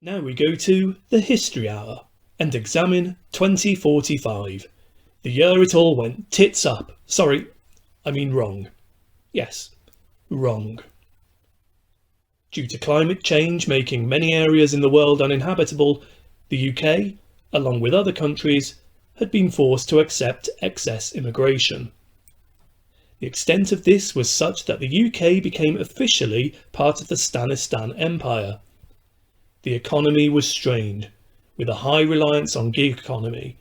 Now we go to the History Hour and examine 2045, the year it all went tits up. Sorry, I mean wrong. Yes, wrong. Due to climate change making many areas in the world uninhabitable, the UK, along with other countries, had been forced to accept excess immigration. The extent of this was such that the UK became officially part of the Stanistan Empire. The economy was strained, with a high reliance on gig economy,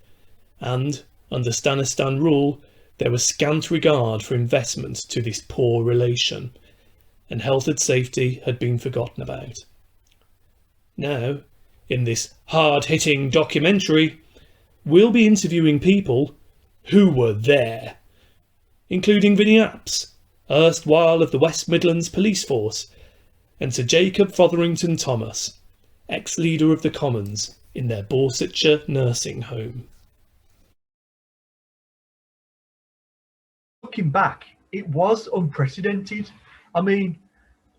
and, under Stanistan rule, there was scant regard for investment to this poor relation, and health and safety had been forgotten about. Now, in this hard-hitting documentary, we'll be interviewing people who were there, including Vinnie Apps, erstwhile of the West Midlands Police Force, and Sir Jacob Fotherington Thomas, ex-leader of the Commons in their Borsetshire nursing home. Looking back, it was unprecedented. I mean,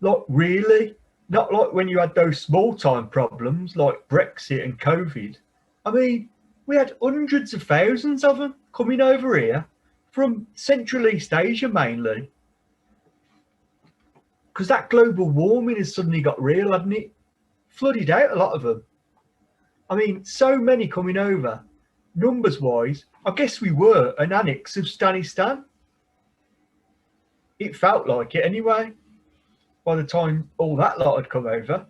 like really, not like when you had those small-time problems like Brexit and COVID. I mean, we had hundreds of thousands of them coming over here from Central East Asia mainly. Because that global warming has suddenly got real, hadn't it? Flooded out a lot of them. I mean, so many coming over. Numbers-wise, I guess we were an annex of Stanistan. It felt like it anyway, by the time all that lot had come over.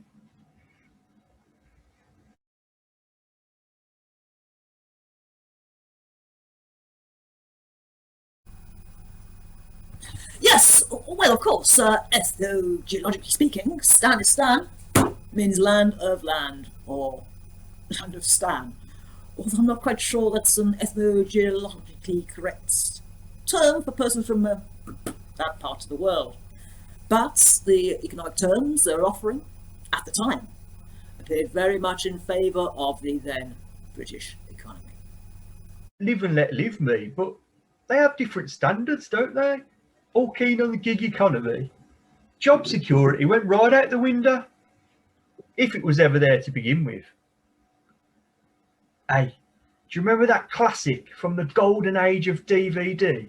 Yes, well, of course, ethno-geologically speaking, Stanistan means land of land, or land of Stan. Although I'm not quite sure that's an ethno-geologically correct term for persons from that part of the world. But the economic terms they're offering at the time appeared very much in favour of the then British economy. Live and let live me, but they have different standards, don't they? All keen on the gig economy. Job security went right out the window, if it was ever there to begin with. Hey, do you remember that classic from the golden age of DVD?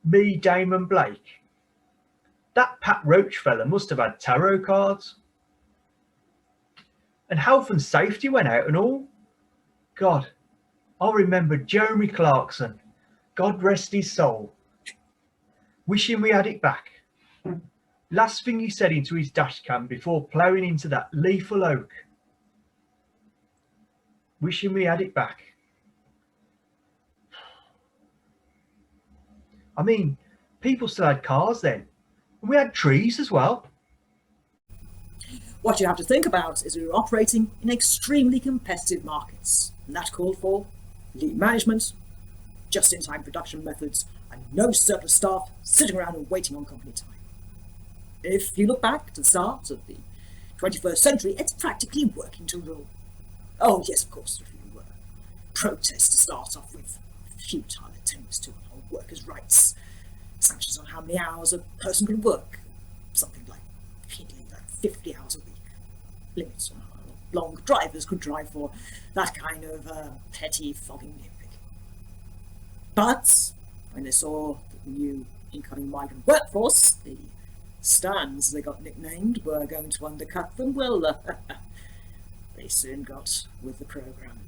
Me, Damon Blake? That Pat Roach fella must have had tarot cards. And health and safety went out and all. God, I remember Jeremy Clarkson, God rest his soul, wishing we had it back. Last thing he said into his dash cam before ploughing into that lethal oak. Wishing we had it back. I mean, people still had cars then. And we had trees as well. What you have to think about is we were operating in extremely competitive markets, and that called for lean management, just-in-time production methods, and no surplus staff sitting around and waiting on company time. If you look back to the start of the 21st century, it's practically working to rule. Oh yes, of course, a few protests to start off with, futile attempts to uphold workers' rights, sanctions on how many hours a person could work, something like 50 hours a week, limits on how long drivers could drive for, that kind of petty fogging nitpick. But when they saw the new incoming migrant workforce, the Stans, as they got nicknamed, were going to undercut them, well, they soon got with the programme.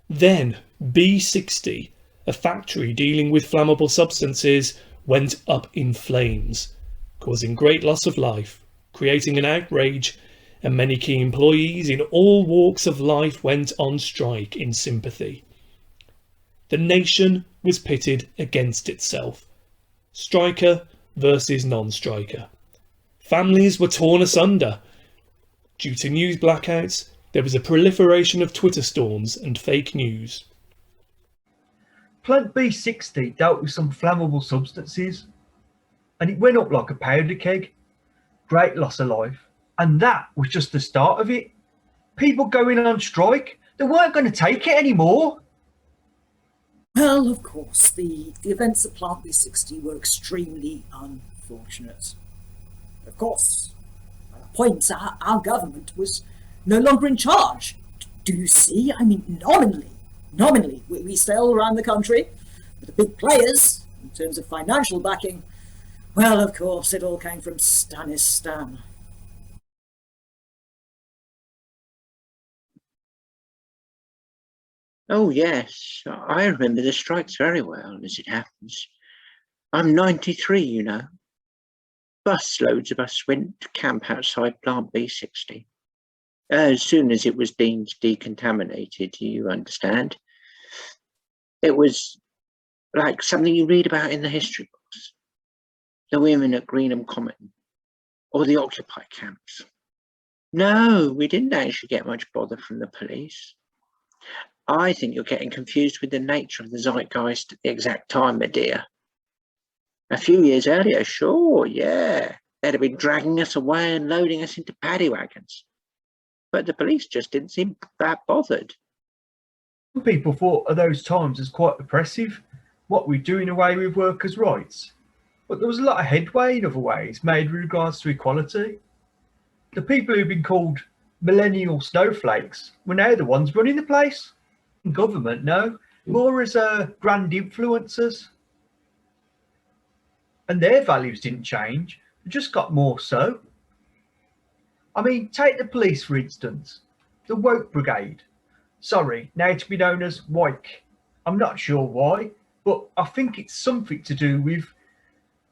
Then B60, a factory dealing with flammable substances, went up in flames, causing great loss of life, creating an outrage, and many key employees in all walks of life went on strike in sympathy. The nation was pitted against itself. Striker versus non-striker. Families were torn asunder. Due to news blackouts, there was a proliferation of Twitter storms and fake news. Plant B60 dealt with some flammable substances, and it went up like a powder keg. Great loss of life. And that was just the start of it. People going on strike, they weren't going to take it anymore. Well, of course, the events at Plant B60 were extremely unfortunate. Of course, at that point, our government was no longer in charge. Do you see? I mean, nominally, we sail around the country, but the big players, in terms of financial backing, well, of course, it all came from Stan. Oh, yes, I remember the strikes very well, as it happens. I'm 93, you know. Busloads of us went to camp outside Plant B60. As soon as it was deemed decontaminated, you understand. It was like something you read about in the history books. The women at Greenham Common, or the occupied camps. No, we didn't actually get much bother from the police. I think you're getting confused with the nature of the zeitgeist at the exact time, my dear. A few years earlier, sure, yeah, they'd have been dragging us away and loading us into paddy wagons. But the police just didn't seem that bothered. Some people thought of those times as quite oppressive, what we're doing away with workers' rights. But there was a lot of headway in other ways made with regards to equality. The people who've been called millennial snowflakes were now the ones running the place. Government, no, more as grand influencers. And their values didn't change, they just got more so. I mean, take the police for instance, the woke brigade. Sorry, now to be known as Wyke. I'm not sure why, but I think it's something to do with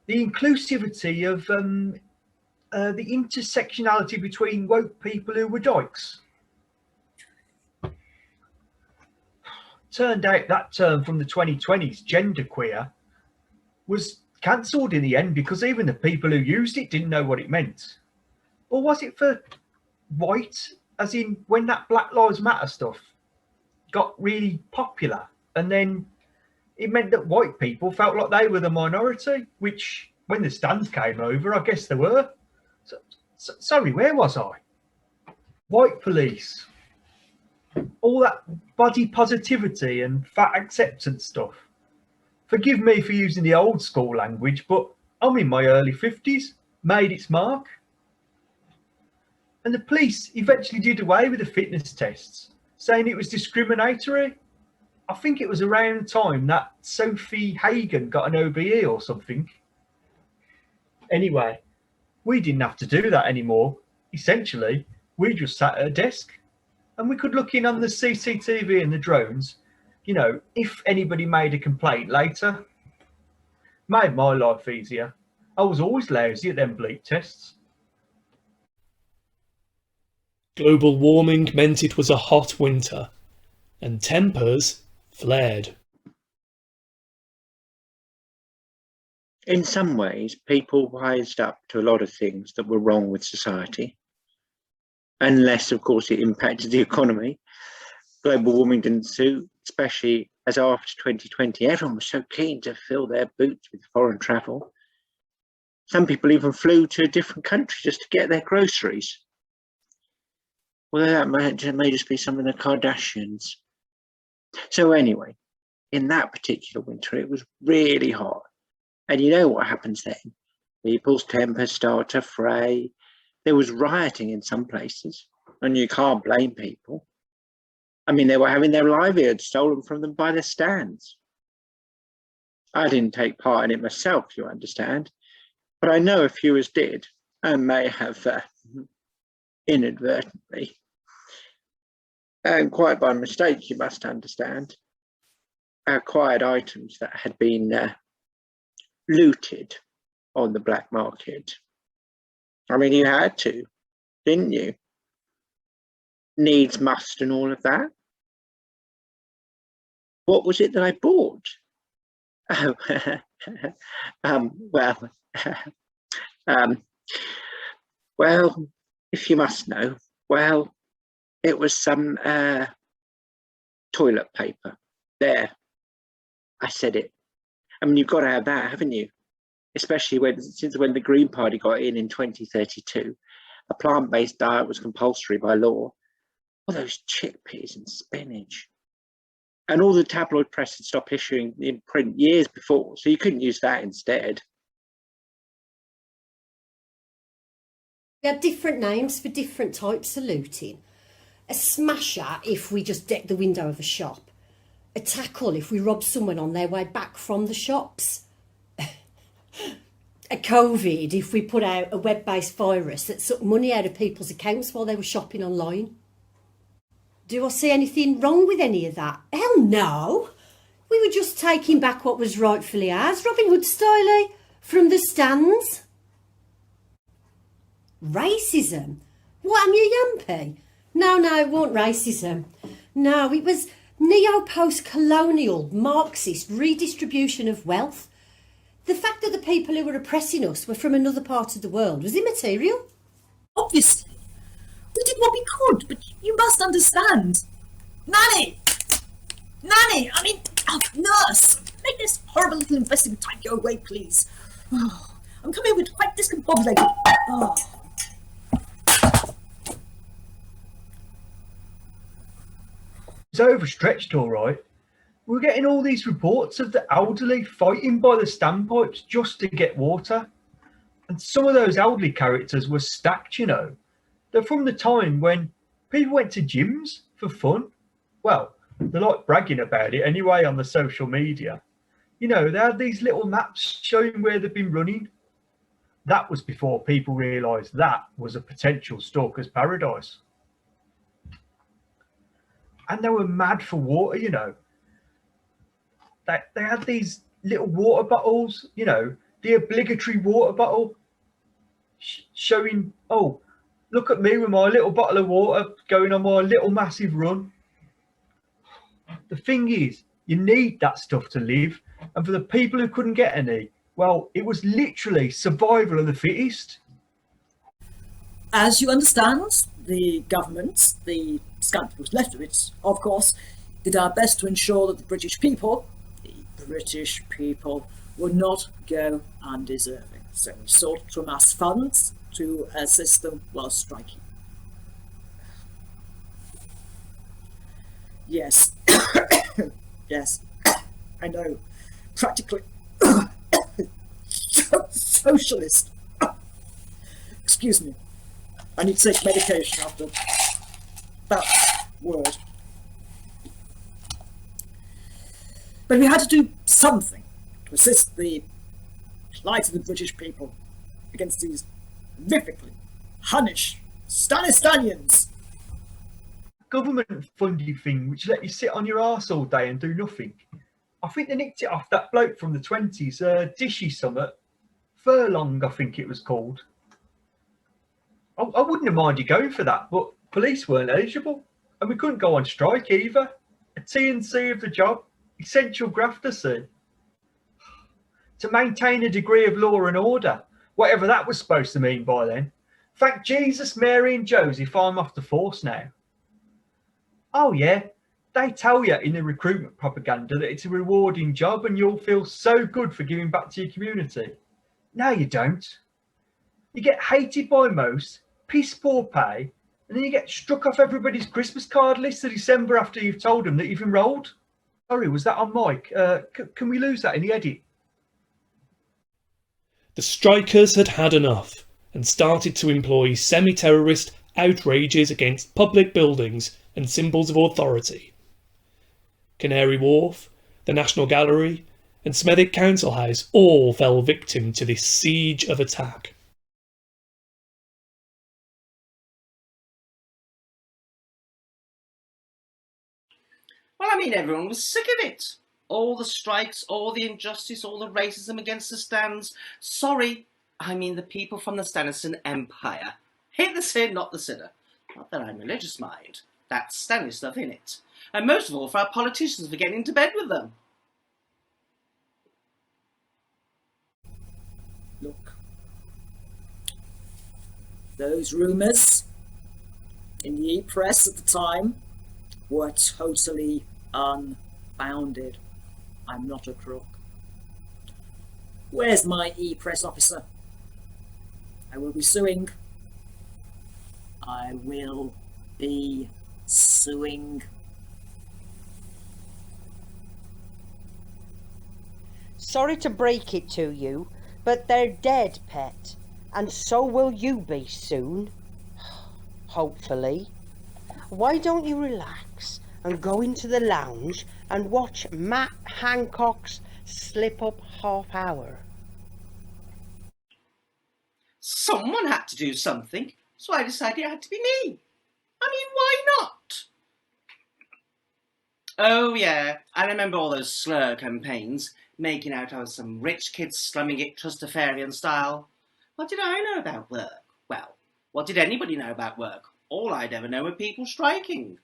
the inclusivity of the intersectionality between woke people who were dykes. Turned out that term from the 2020s, genderqueer, was cancelled in the end because even the people who used it didn't know what it meant. Or was it for white, as in when that Black Lives Matter stuff got really popular, and then it meant that white people felt like they were the minority, which when the stands came over, I guess they were. Sorry, where was I? White police. All that body positivity and fat acceptance stuff. Forgive me for using the old school language, but I'm in my early 50s, made its mark. And the police eventually did away with the fitness tests, saying it was discriminatory. I think it was around the time that Sophie Hagen got an OBE or something. Anyway, we didn't have to do that anymore. Essentially, we just sat at a desk and we could look in on the CCTV and the drones, you know, if anybody made a complaint later. Made my life easier. I was always lousy at them bleep tests. Global warming meant it was a hot winter, and tempers flared. In some ways, people wised up to a lot of things that were wrong with society. Unless, of course, it impacted the economy. Global warming didn't suit, especially as after 2020, everyone was so keen to fill their boots with foreign travel. Some people even flew to a different country just to get their groceries. Although that may just be some of the Kardashians. So anyway, in that particular winter, it was really hot. And you know what happens then? People's tempers start to fray. There was rioting in some places, and you can't blame people. I mean, they were having their livelihoods stolen from them by the stands. I didn't take part in it myself, you understand, but I know a few as did, and may have inadvertently, and quite by mistake, you must understand, acquired items that had been looted on the black market. I mean, you had to, didn't you? Needs must and all of that. What was it that I bought? Oh, well, if you must know, well, it was some toilet paper. There, I said it. I mean, you've got to have that, haven't you? Especially since when the Green Party got in 2032, a plant-based diet was compulsory by law. All those chickpeas and spinach. And all the tabloid press had stopped issuing in print years before, so you couldn't use that instead. We had different names for different types of looting. A smasher if we just deck the window of a shop. A tackle if we rob someone on their way back from the shops. A COVID if we put out a web-based virus that sucked money out of people's accounts while they were shopping online. Do I see anything wrong with any of that? Hell no! We were just taking back what was rightfully ours, Robin Hood style, from the stands. Racism? What, am you yumpy? No, it wasn't racism. No, it was neo-post-colonial, Marxist redistribution of wealth. The fact that the people who were oppressing us were from another part of the world was immaterial. Obviously. We did what we could, but you must understand. Nanny! Nurse! Make this horrible little investigative type go away, please. Oh, I'm coming with quite discombobulated. Oh. It's overstretched, all right. We're getting all these reports of the elderly fighting by the standpipes just to get water. And some of those elderly characters were stacked, you know. They're from the time when people went to gyms for fun. Well, they like bragging about it anyway on the social media. You know, they had these little maps showing where they've been running. That was before people realised that was a potential stalker's paradise. And they were mad for water, you know. They had these little water bottles, you know, the obligatory water bottle showing, oh, look at me with my little bottle of water going on my little massive run. The thing is, you need that stuff to live. And for the people who couldn't get any, well, it was literally survival of the fittest. As you understand, the government, the scant was left of it, of course, did our best to ensure that the British people would not go undeserving. So we sought to amass funds to assist them while striking. Yes. Yes. I know. Practically socialist. Excuse me. I need to take medication after that word. But we had to do something to assist the plight of the British people against these horrifically Hunnish Stanistanians. Government funded thing which let you sit on your arse all day and do nothing. I think they nicked it off that bloke from the 20s, Dishy Summit, Furlong I think it was called. I wouldn't have minded going for that, but police weren't eligible and we couldn't go on strike either. A T&C of the job, essential grafter C. To maintain a degree of law and order, whatever that was supposed to mean by then. Thank Jesus, Mary and Joseph, I'm off the force now. Oh yeah, they tell you in the recruitment propaganda that it's a rewarding job and you'll feel so good for giving back to your community. No, you don't. You get hated by most, piss poor pay, and then you get struck off everybody's Christmas card list to December after you've told them that you've enrolled. Sorry, was that on mic? Can we lose that in the edit? The strikers had had enough and started to employ semi-terrorist outrages against public buildings and symbols of authority. Canary Wharf, the National Gallery, and Smethwick Council House all fell victim to this siege of attack. Well, I mean, everyone was sick of it. All the strikes, all the injustice, all the racism against the stands. Sorry, I mean the people from the Staniston Empire. Hate the sin, not the sinner. Not that I'm religious, mind. That's Stanley stuff in it. And most of all for our politicians for getting into bed with them. Look, those rumours in the e-press at the time were totally unfounded. I'm not a crook. Where's my e-press officer? I will be suing. I will be suing. Sorry to break it to you, but they're dead, pet. And so will you be soon. Hopefully. why don't you relax and go into the lounge and watch Matt Hancock's Slip Up Half Hour? Someone had to do something, so I decided it had to be me. I mean, why not? Oh yeah, I remember all those slur campaigns, making out I was some rich kid slumming it Trustafarian style. What did I know about work? Well, what did anybody know about work? All I'd ever know were people striking.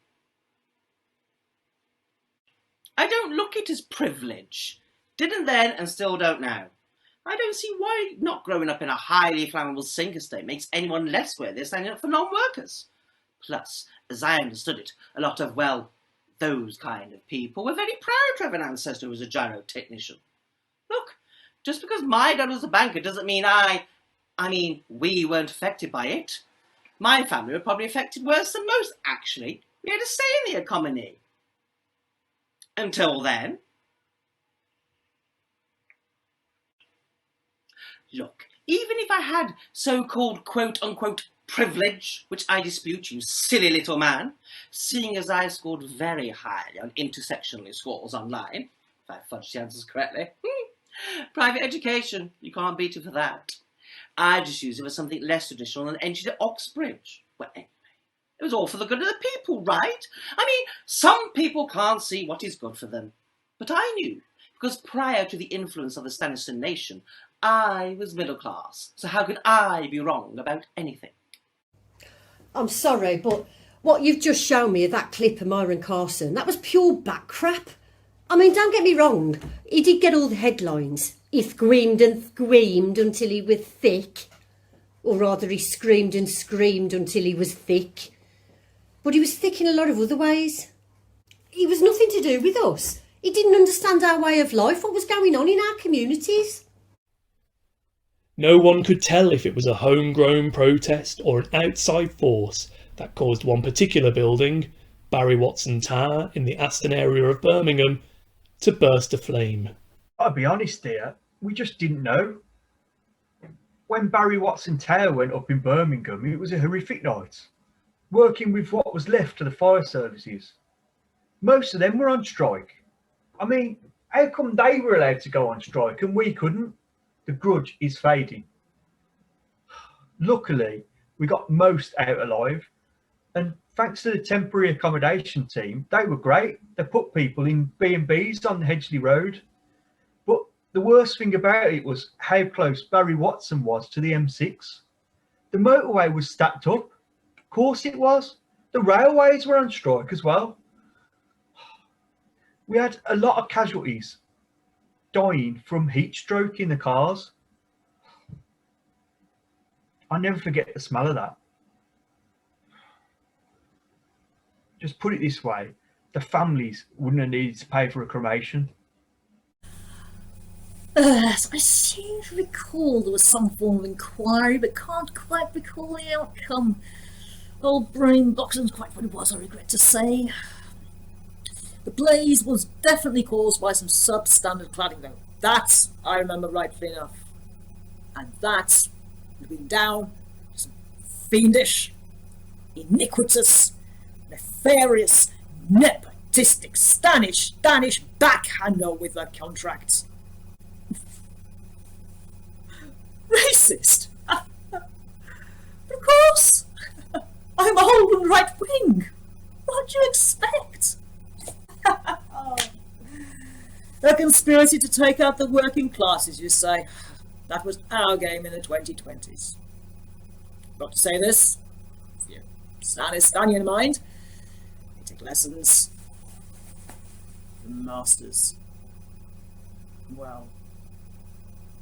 I don't look it as privilege. Didn't then and still don't now. I don't see why not growing up in a highly flammable zinc estate makes anyone less worthy of standing up for non-workers. Plus, as I understood it, a lot of, well, those kind of people were very proud to have an ancestor who was a gyro technician. Look, just because my dad was a banker doesn't mean we weren't affected by it. My family were probably affected worse than most, actually. We had a say in the economy. Until then. Look, even if I had so-called quote-unquote privilege, which I dispute, you silly little man, seeing as I scored very highly on intersectional scores online, if I fudged the answers correctly. Private education, you can't beat it for that. I just used it for something less traditional than entry to Oxbridge. Well, anyway, it was all for the good of the people, right? I mean, some people can't see what is good for them. But I knew, because prior to the influence of the Staniston nation, I was middle class, so how could I be wrong about anything? I'm sorry, but what you've just shown me of that clip of Myron Carson, that was pure back crap. I mean, don't get me wrong, he did get all the headlines. He screamed and screamed until he was thick. Or rather, he screamed and screamed until he was thick. But he was thick in a lot of other ways. He was nothing to do with us. He didn't understand our way of life, what was going on in our communities. No one could tell if it was a homegrown protest or an outside force that caused one particular building, Barry Watson Tower in the Aston area of Birmingham, to burst aflame. I'll be honest here, we just didn't know. When Barry Watson Tower went up in Birmingham, it was a horrific night, working with what was left of the fire services. Most of them were on strike. I mean, how come they were allowed to go on strike and we couldn't? The grudge is fading. Luckily, we got most out alive, and thanks to the temporary accommodation team, they were great. They put people in B&Bs on the Hedgley Road. But the worst thing about it was how close Barry Watson was to the M6. The motorway was stacked up. Of course it was. The railways were on strike as well. We had a lot of casualties dying from heat stroke in the cars. I'll never forget the smell of that. Just put it this way, the families wouldn't have needed to pay for a cremation. I seem to recall there was some form of inquiry, but can't quite recall the outcome. Old brain boxing's quite what it was, I regret to say. The blaze was definitely caused by some substandard cladding though. That I remember rightly enough. And that would have been down to some fiendish, iniquitous, nefarious, nepotistic, Danish backhander with a contract. Racist? Of course! I'm old and right wing. What do you expect? A conspiracy to take out the working classes, you say? That was our game in the 2020s. Got to say this, if you stand in mind, you take lessons from masters. Well,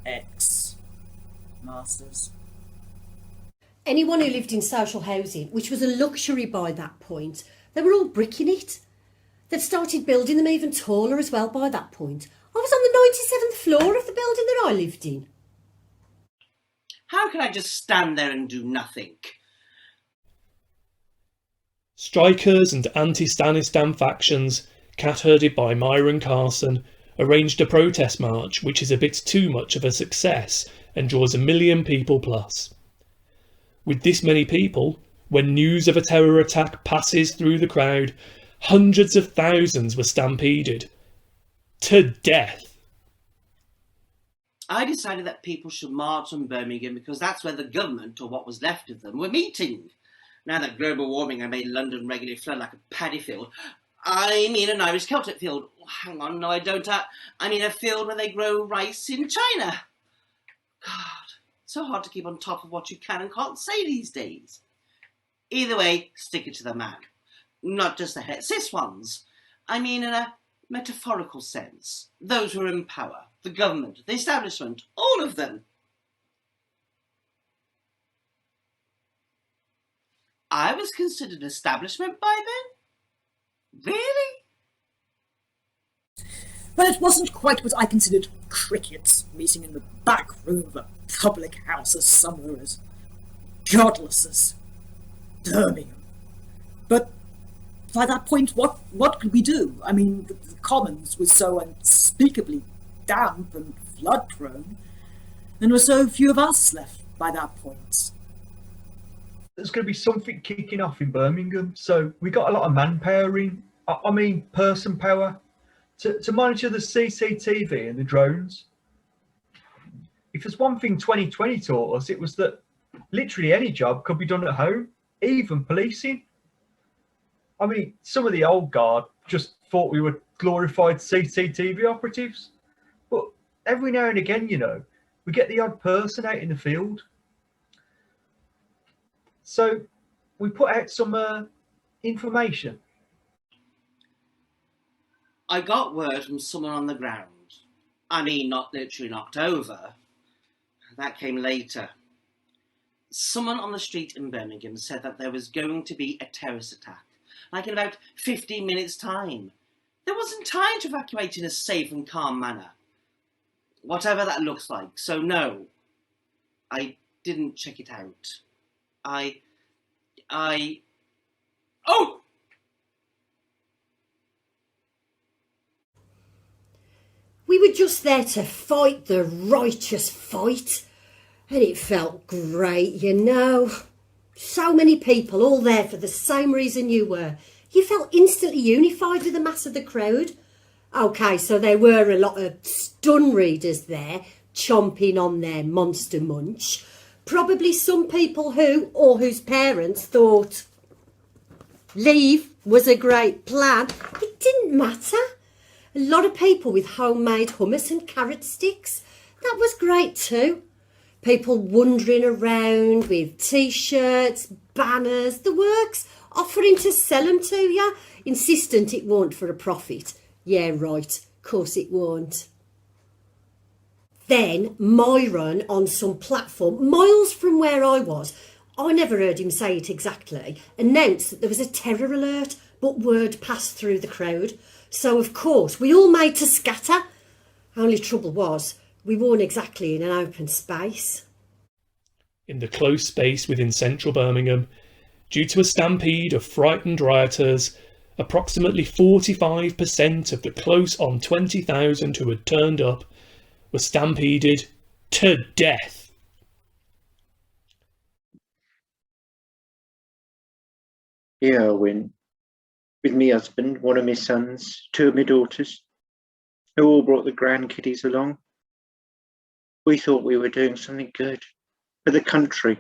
ex-masters. Anyone who lived in social housing, which was a luxury by that point, they were all bricking it. They'd started building them even taller as well by that point. I was on the 97th floor of the building that I lived in. How can I just stand there and do nothing? Strikers and anti-Stanistan factions, cat-herded by Myron Carson, arranged a protest march which is a bit too much of a success and draws 1 million people plus. With this many people, When news of a terror attack passes through the crowd, hundreds of thousands were stampeded. To death. I decided that people should march on Birmingham because that's where the government, or what was left of them, were meeting. Now that global warming had made London regularly flood like a paddy field, I mean an Irish Celtic field. Hang on, no I don't. I mean a field where they grow rice in China. God, so hard to keep on top of what you can and can't say these days. Either way, stick it to the man. Not just the cis ones. I mean in a metaphorical sense. Those who are in power, the government, the establishment, all of them. I was considered establishment by then? Really? Well, it wasn't quite what I considered crickets meeting in the back room of a public house as somewhere as godless as Birmingham. But by that point, what could we do? I mean, the Commons was so unspeakably damp and flood-prone, and there were so few of us left by that point. There's going to be something kicking off in Birmingham, so we got a lot of manpower in. I mean, person power to monitor the CCTV and the drones. If there's one thing 2020 taught us, it was that literally any job could be done at home, even policing. I mean, some of the old guard just thought we were glorified CCTV operatives. But every now and again, you know, we get the odd person out in the field. So we put out some information. I got word from someone on the ground. I mean, not literally knocked over. That came later. Someone on the street in Birmingham said that there was going to be a terrorist attack, like in about 15 minutes' time. There wasn't time to evacuate in a safe and calm manner. Whatever that looks like. So no, I didn't check it out. Oh! We were just there to fight the righteous fight, and it felt great, you know. So many people all there for the same reason you were. You felt instantly unified with the mass of the crowd. OK, so there were a lot of stun readers there, chomping on their monster munch. Probably some people who, or whose parents, thought leave was a great plan. It didn't matter. A lot of people with homemade hummus and carrot sticks. That was great too. People wandering around with T-shirts, banners, the works, offering to sell them to you, insistent it won't for a profit. Yeah, right, course it won't. Then Myron, on some platform miles from where I was, I never heard him say it exactly, announced that there was a terror alert, but word passed through the crowd. So, of course, we all made to scatter. Only trouble was, we weren't exactly in an open space. In the close space within central Birmingham, due to a stampede of frightened rioters, approximately 45% of the close on 20,000 who had turned up were stampeded to death. Yeah, I went with me husband, one of my sons, two of my daughters, who all brought the grandkiddies along. We thought we were doing something good for the country.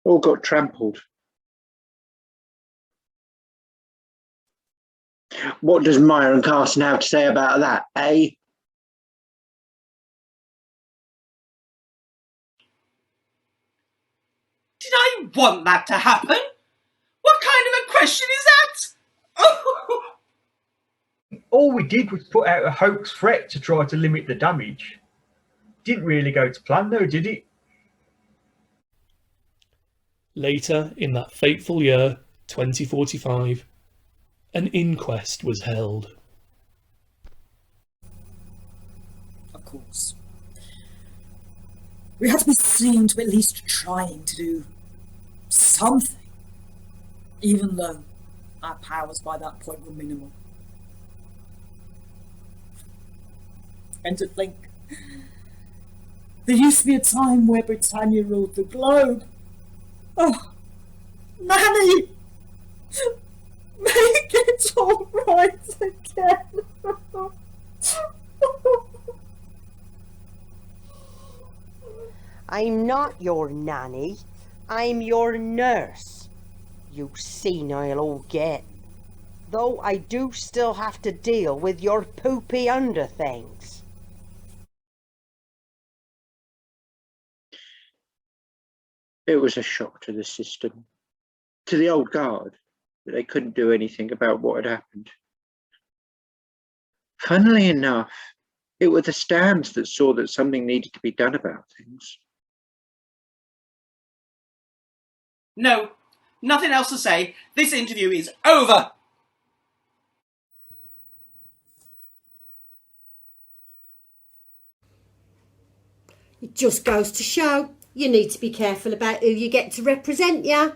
All got trampled. What does Myron Carson have to say about that, eh? Did I want that to happen? What kind of a question is that? All we did was put out a hoax threat to try to limit the damage. Didn't really go to plan though, did it? Later in that fateful year, 2045, an inquest was held. Of course. We had to be seen to at least trying to do something, even though our powers by that point were minimal. And to think There used to be a time where Britannia ruled the globe. Oh, Nanny! Make it all right again. I'm not your nanny. I'm your nurse. You senile old git. Though I do still have to deal with your poopy under things. It was a shock to the system, to the old guard, that they couldn't do anything about what had happened. Funnily enough, it were the stands that saw that something needed to be done about things. No, nothing else to say. This interview is over. It just goes to show you need to be careful about who you get to represent you.